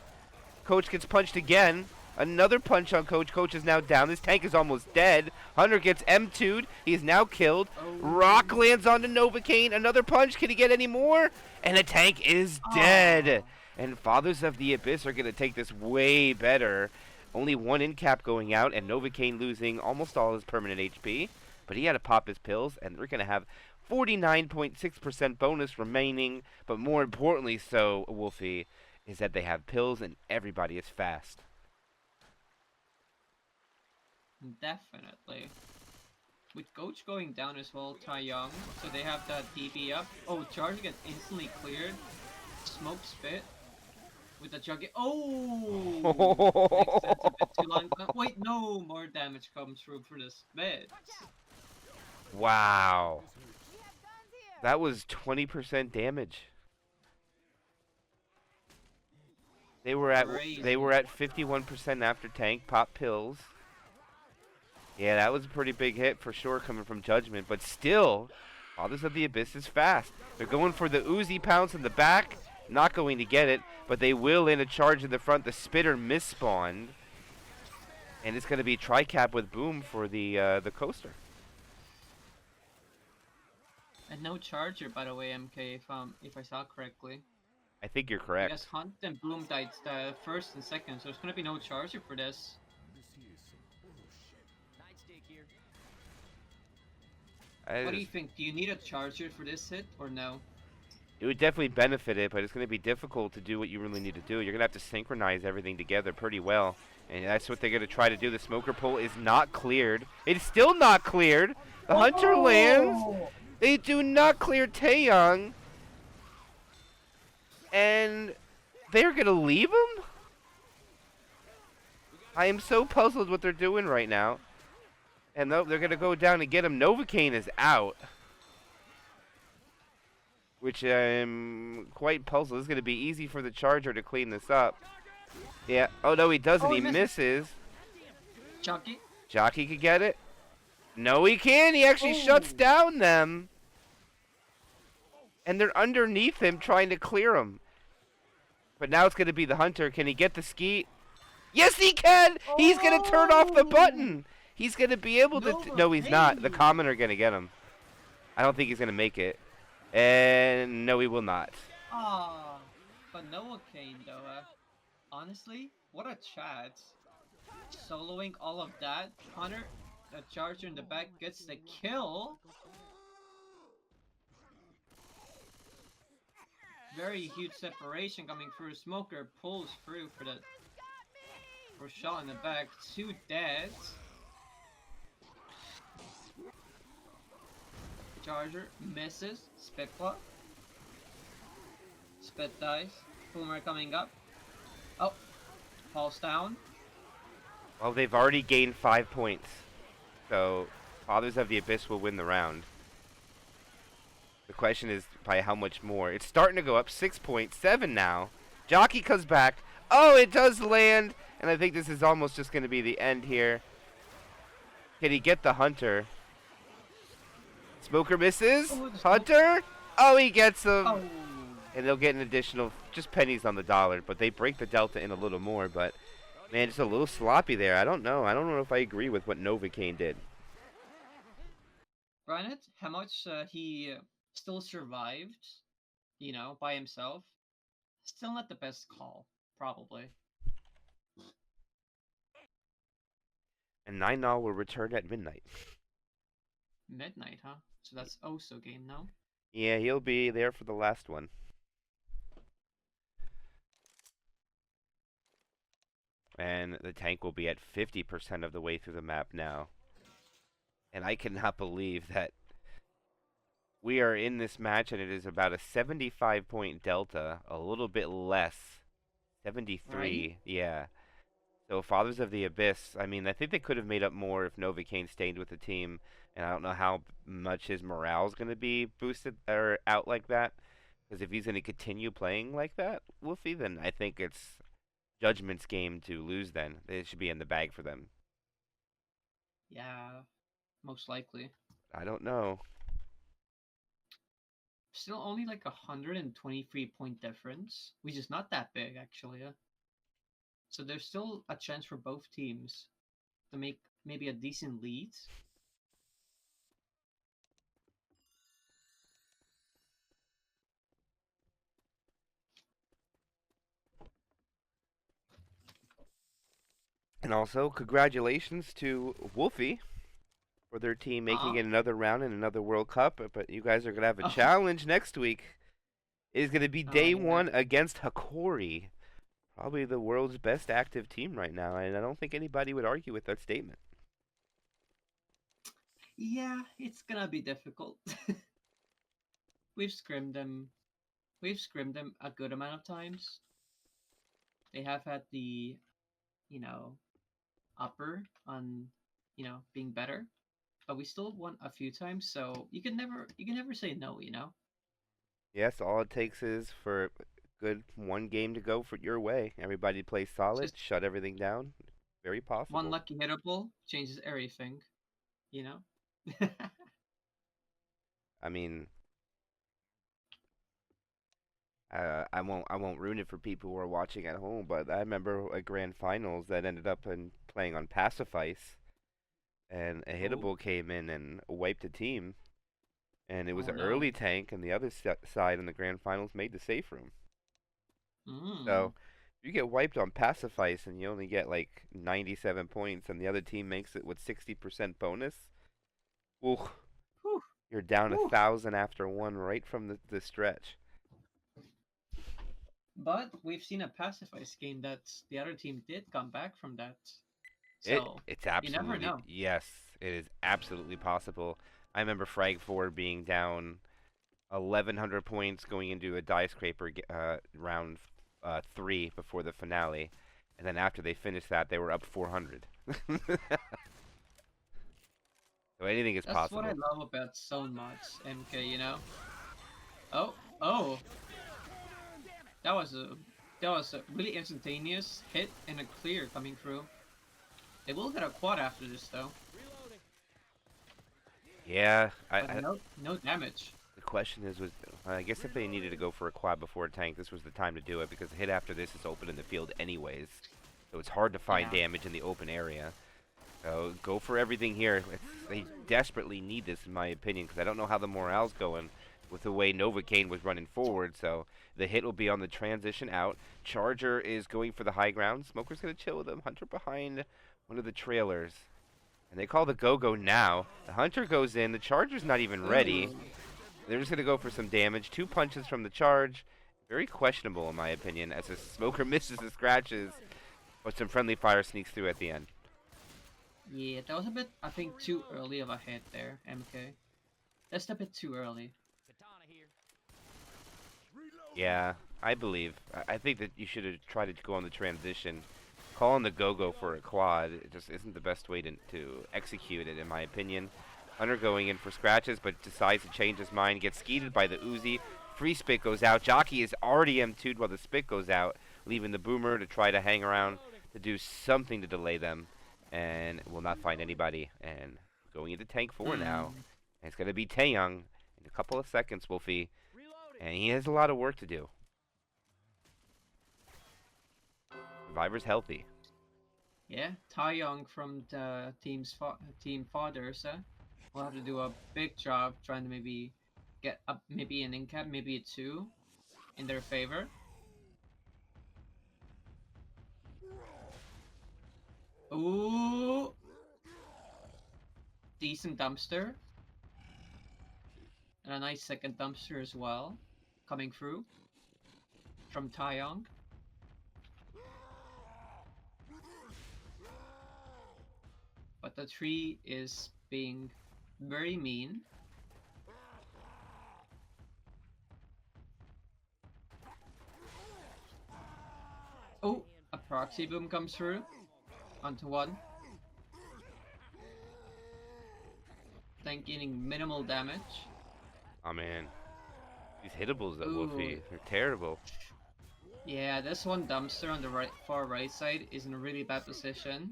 Coach gets punched again. Another punch on Coach. Coach is now down. This tank is almost dead. Hunter gets M2'd. He is now killed. Rock lands onto Novocaine. Another punch. Can he get any more? And the tank is dead. And Fathers of the Abyss are going to take this way better. Only 1 in cap going out, and Novocaine losing almost all his permanent HP. But he had to pop his pills, and they're going to have 49.6% bonus remaining. But more importantly so, Wolfie, is that they have pills and everybody is fast. Definitely. With Coach going down as well, Tai Young, so they have that DB up. Oh, Charger gets instantly cleared. Smoke spit. With the juggy. Oh! Makes sense, a bit too long. Wait, no! More damage comes through for the spit. Wow. That was 20% damage. They were at Crazy. 51% after tank, pop pills. Yeah, that was a pretty big hit for sure coming from Judgment, but still, Fathers of the Abyss is fast. They're going for the Uzi pounce in the back, not going to get it, but they will in a charge in the front. The Spitter misspawned, and it's going to be Tricap with Boom for the coaster. And no Charger, by the way, MK, if I saw correctly. I think you're I correct. guess Hunt and Bloom died the first and second, so there's gonna be no Charger for this. Nightstick here. I What do you just- think? Do you need a Charger for this hit, or no? It would definitely benefit it, but it's going to be difficult to do what you really need to do. You're going to have to synchronize everything together pretty well. And that's what they're going to try to do. The smoker pole is not cleared. It's still not cleared. The hunter lands. They do not clear Taeyong. And they're going to leave him? I am so puzzled what they're doing right now. And nope, they're going to go down and get him. Novocaine is out. Which I'm quite puzzled. This is going to be easy for the Charger to clean this up. Yeah. Oh, no, he doesn't. Oh, he he misses. Jockey. Jockey could get it. No, he can't. He actually shuts down them. And they're underneath him trying to clear him. But now it's going to be the Hunter. Can he get the skeet? Yes, he can! He's going to turn off the button. He's going to be able to... No, he's not. The Common are going to get him. I don't think he's going to make it. And no, he will not. Ah, but Novocaine though. Honestly, what a chat. Soloing all of that. Hunter, the Charger in the back gets the kill. Very huge separation coming through. Smoker pulls through for the shot in the back. 2 dead. Charger misses. Spitclaw. Spit dies. Boomer coming up. Oh. Falls down. Well, they've already gained 5 points. So, Fathers of the Abyss will win the round. The question is by how much more. It's starting to go up. 6.7 now. Jockey comes back. Oh, it does land. And I think this is almost just going to be the end here. Can he get the Hunter? Smoker misses. Hunter. Oh, he gets him. Oh. And they'll get an additional, just pennies on the dollar. But they break the delta in a little more. But, man, it's a little sloppy there. I don't know. I don't know if I agree with what Novocaine did. Granted, how much he still survived, you know, by himself. Still not the best call, probably. And 9-0 will return at midnight. Midnight, huh? So that's also game now. Yeah, he'll be there for the last one. And the tank will be at 50% of the way through the map now. And I cannot believe that we are in this match and it is about a 75-point delta, a little bit less. 73, Right. yeah. So Fathers of the Abyss, I mean, I think they could have made up more if Novocaine stayed with the team. And I don't know how much his morale is going to be boosted or out like that. Because if he's going to continue playing like that, Wolfie, then I think it's Judgment's game to lose then. It should be in the bag for them. Yeah, most likely. I don't know. Still only like 123-point difference, which is not that big actually. So there's still a chance for both teams to make maybe a decent lead. And also, congratulations to Wolfie for their team making it another round in another World Cup. But you guys are going to have a challenge next week. It is going to be day one against Hakori. Probably the world's best active team right now. And I don't think anybody would argue with that statement. Yeah, it's gonna be difficult. We've scrimmed them. We've scrimmed them a good amount of times. They have had the, you know, upper on, you know, being better. But we still won a few times, so you can never say no, you know? Yes, all it takes is for good one game to go for your way. Everybody plays solid, shut everything down. Very possible. One lucky hittable changes everything, you know? I mean, I won't ruin it for people who are watching at home, but I remember a grand finals that ended up in playing on Pacifice, and a hittable came in and wiped a team, and it was an early tank, and the other side in the grand finals made the safe room. So if you get wiped on Pacifice and you only get like 97 points, and the other team makes it with 60% bonus, you're down 1,000 after one right from the stretch. But we've seen a pacify scheme that the other team did come back from that. It So it's you never absolutely, know. yes, it is absolutely possible. I remember Frag 4 being down 1,100 points going into a die scraper round 3 before the finale, and then after they finished that, they were up 400. So anything is That's what I possible. love about zone mods, MK. You know. Oh, oh, that was a really instantaneous hit and a clear coming through. They will get a quad after this though, Yeah, but no damage. the question was I guess if they needed to go for a quad before a tank, this was the time to do it because the hit after this is open in the field anyways. So it's hard to find Yeah. damage in the open area. So go for everything here. They desperately need this, in my opinion, because I don't know how the morale's going with the way Novocaine was running forward. So the hit will be on the transition out. Charger is going for the high ground. Smoker's going to chill with him. Hunter behind one of the trailers. And they call the go-go now. The Hunter goes in. The Charger's not even ready. Ooh. They're just going to go for some damage. 2 punches from the charge. Very questionable, in my opinion, as the Smoker misses the scratches. But some friendly fire sneaks through at the end. Yeah, that was a bit, I think, too early of a hit there, MK. That's a bit too early. Yeah, I believe. I think that you should have tried to go on the transition. Calling the go-go for a quad it just isn't the best way to execute it, in my opinion. Hunter going in for scratches, but decides to change his mind. Gets skeeted by the Uzi. Free spit goes out. Jockey is already M2'd while the spit goes out, leaving the Boomer to try to hang around to do something to delay them. And will not find anybody. And going into tank 4 now. And it's going to be Taeyong in a couple of seconds, Wolfie. And he has a lot of work to do. Survivor's healthy. Yeah, Taeyong from the team fathers will have to do a big job trying to maybe get up, maybe an incap, maybe a 2 in their favor. Ooh, decent dumpster. And a nice second dumpster as well, coming through from Taeyong. But the tree is being very mean. Oh, a proxy boom comes through onto 1. Then getting minimal damage. Oh man. These hittables that Ooh. Wolfie, they're terrible. Yeah, this one dumpster on the far right side is in a really bad position.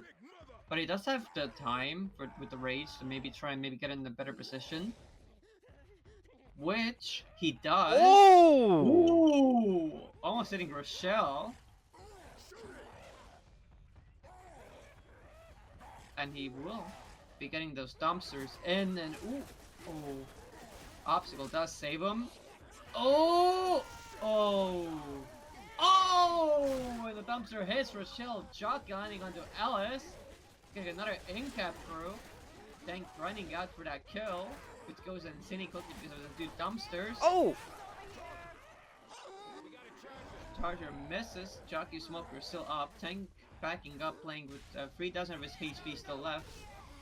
But he does have the time with the rage to maybe try and maybe get in a better position. Which he does. Oh! Ooh! Almost hitting Rochelle. And he will be getting those dumpsters in and ooh! Oh! Obstacle does save him. Oh! Oh! Oh! And the dumpster hits Rochelle. Jock landing onto Alice. Getting another incap through. Tank running out for that kill, which goes in Cine quickly because of the 2 dumpsters. Oh! Charger misses. Jockey Smoker still up. Tank backing up, playing with 3,000 of his HP still left.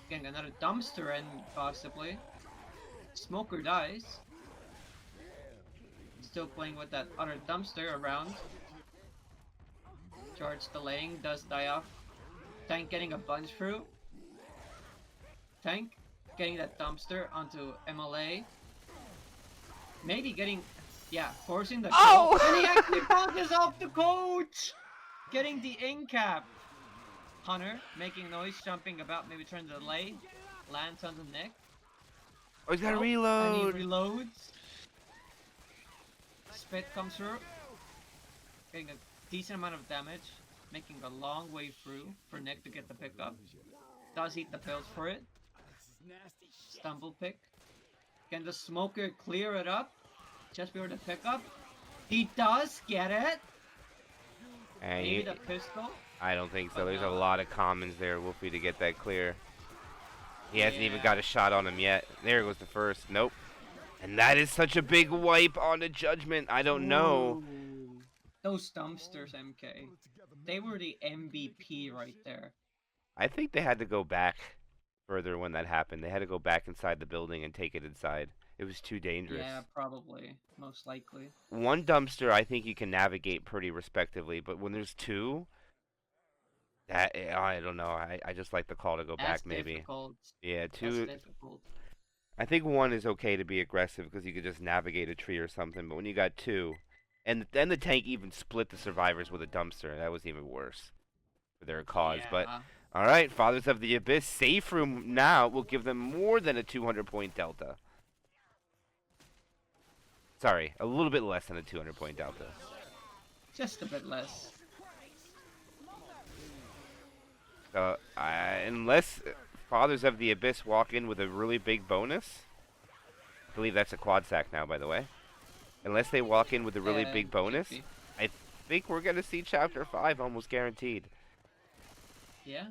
Getting another dumpster in, possibly. Smoker dies. Still playing with that other dumpster around. Charge delaying, does die off. Tank getting a bunch through. Tank getting that dumpster onto MLA. Maybe getting, yeah, forcing the Oh! kill. And he actually bounces off the coach! Getting the incap. Hunter making noise, jumping about, maybe trying to delay. Lands on the neck. Oh, he's got to And reload! he reloads. Spit comes through. Getting a decent amount of damage. Making a long way through for Nick to get the pickup. Does eat the pills for it. Stumble pick. Can the Smoker clear it up? Just before the pickup? He does get it! And Maybe he, the pistol? I don't think so. But There's a no. lot of commons there, Wolfie, to get that clear. He hasn't even Yeah. got a shot on him yet. There goes the first. Nope. And that is such a big wipe on the Judgment. I don't know. Ooh. Those dumpsters, MK. They were the MVP right there. I think they had to go back further when that happened. They had to go back inside the building and take it inside. It was too dangerous. Yeah, probably. Most likely. One dumpster, I think you can navigate pretty respectively, but when there's two, that I don't know. I just like the call to go That's back maybe. difficult. Yeah, That's two. difficult. I think one is okay to be aggressive because you could just navigate a tree or something. But when you got two, and then the tank even split the survivors with a dumpster, that was even worse for their cause. But Yeah. all right, Fathers of the Abyss safe room now will give them more than a 200-point delta. Sorry, a little bit less than a 200-point delta. Just a bit less. Unless Fathers of the Abyss walk in with a really big bonus. I believe that's a quad sack now, by the way. Unless they walk in with a really big bonus, Should be. I think we're going to see Chapter 5 almost guaranteed. Yeah.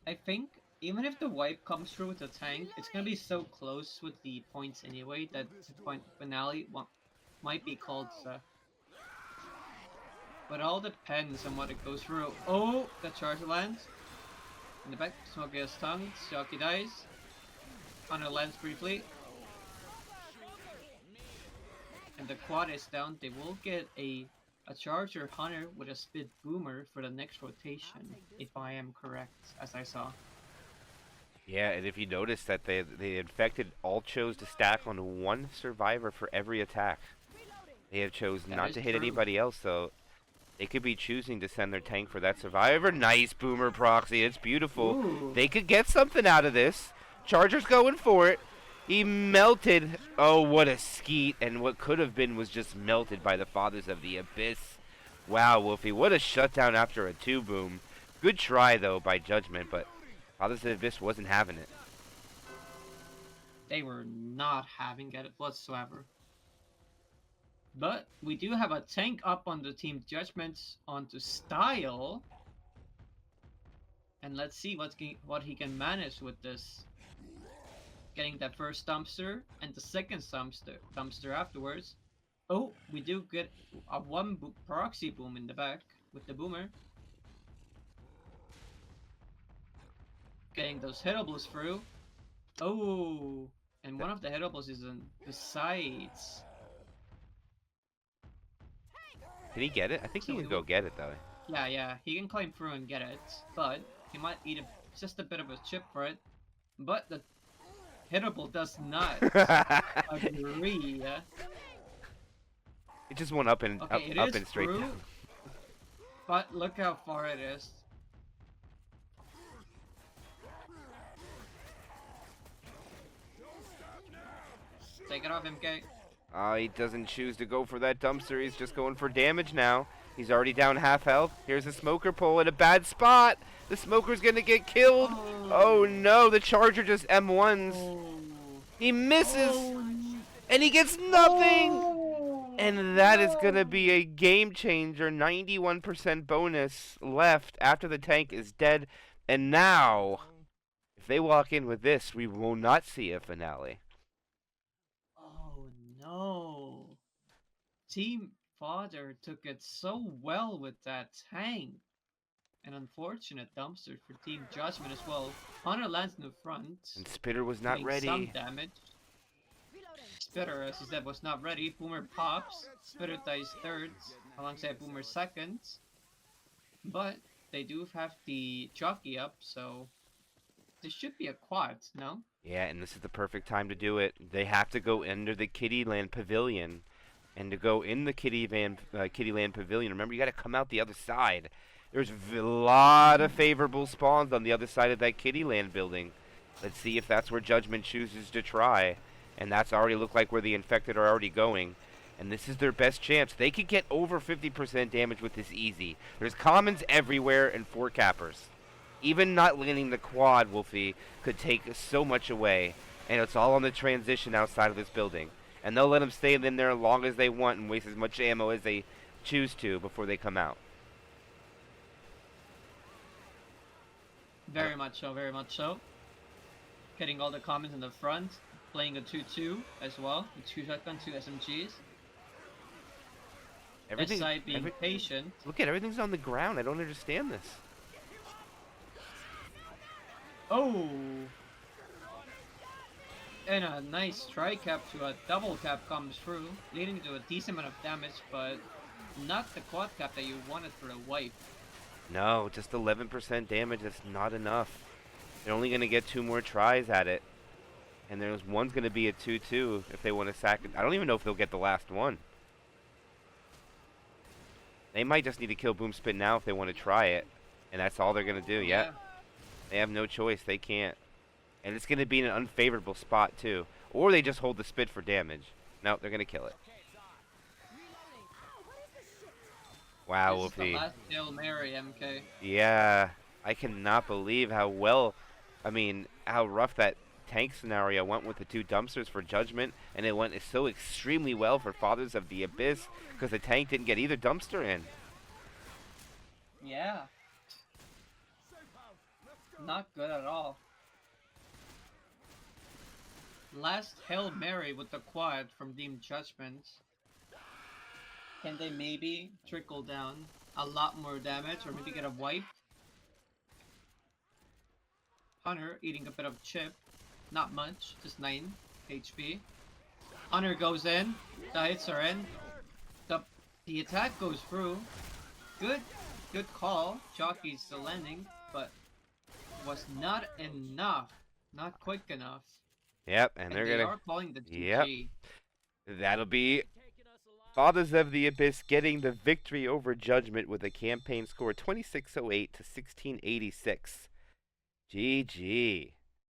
I think even if the wipe comes through with the tank, it's gonna be so close with the points anyway that the point finale might be called. But all depends on what it goes through. Oh, the charger lands. In the back, Smokey has tongue, Shocky dies. Hunter lands briefly. And the quad is down. They will get a charger Hunter with a speed boomer for the next rotation, if I am correct, as I saw. Yeah, and if you notice that the infected all chose to stack on one survivor for every attack. They have chose That not is to hit true. anybody else, so they could be choosing to send their tank for that survivor. Nice boomer proxy, it's beautiful. Ooh. They could get something out of this. Charger's going for it. He melted. Oh, what a skeet. And what could have been was just melted by the Fathers of the Abyss. Wow, Wolfie, what a shutdown after a 2-boom. Good try, though, by Judgment, but Fathers of the Abyss wasn't having it. They were not having it whatsoever. But we do have a tank up on the Team Judgments onto Style. And let's see what he can manage with this. Getting that first dumpster and the second dumpster afterwards. Oh, we do get a proxy boom in the back with the boomer. Getting those hitables through. Oh, and one of the hitables is on the sides. Can he get it? I think he can go get it, though. Yeah, he can climb through and get it, but he might eat just a bit of a chip for it. But the hitable does not agree. It just went up and Okay, up and straight through, down. but look how far it is. Take it off, MK. He doesn't choose to go for that dumpster. He's just going for damage now. He's already down half health. Here's a smoker pull in a bad spot. The smoker's gonna get killed. Oh no, the charger just M1s. He misses, and he gets nothing. And that is gonna be a game changer. 91% bonus left after the tank is dead. And now, if they walk in with this, we will not see a finale. Oh no. Team Father took it so well with that tank. An unfortunate dumpster for Team Judgment as well. Hunter lands in the front. And Spitter was not doing ready. Some damage. Spitter, as he said, was not ready. Boomer pops. Spitter dies third, alongside Boomer second. But they do have the jockey up, so this should be a quad, no? Yeah, and this is the perfect time to do it. They have to go under the Kittyland Pavilion. And to go in the Kittyland Pavilion, remember, you got to come out the other side. There's a lot of favorable spawns on the other side of that Kittyland building. Let's see if that's where Judgment chooses to try. And that's already looked like where the infected are already going. And this is their best chance. They could get over 50% damage with this easy. There's commons everywhere and 4 cappers. Even not landing the quad, Wolfie, could take so much away. And it's all on the transition outside of this building. And they'll let them stay in there as long as they want and waste as much ammo as they choose to before they come out. Very much so, very much so. Getting all the comments in the front. Playing a 2-2 as well. With 2 shotguns, 2 SMGs. Everything. SI being patient. Look at everything's on the ground. I don't understand this. Oh! And a nice tri-cap to a double cap comes through, leading to a decent amount of damage, but not the quad cap that you wanted for the wipe. No, just 11% damage. That's not enough. They're only going to get 2 more tries at it. And there's one's going to be a 2-2 if they want to sack it. I don't even know if they'll get the last one. They might just need to kill Boom Spit now if they want to try it. And that's all they're going to do. Yeah. Yep. They have no choice. They can't. And it's going to be in an unfavorable spot, too. Or they just hold the Spit for damage. No, they're going to kill it. Wow, This is the Wolfi. last Hail Mary, MK. Yeah. I cannot believe how how rough that tank scenario went with the 2 dumpsters for Judgment. And it went so extremely well for Fathers of the Abyss because the tank didn't get either dumpster in. Yeah. Not good at all. Last Hail Mary with the quad from Team Judgment. Can they maybe trickle down a lot more damage or maybe get a wipe? Hunter eating a bit of chip. Not much, just 9 HP. Hunter goes in. The hits are in. The attack goes through. Good call. Jockey's still landing, but was not enough. Not quick enough. Yep, and They they're are calling the GG. Yep. That'll be Fathers of the Abyss getting the victory over Judgment with a campaign score 2608 to 1686. GG.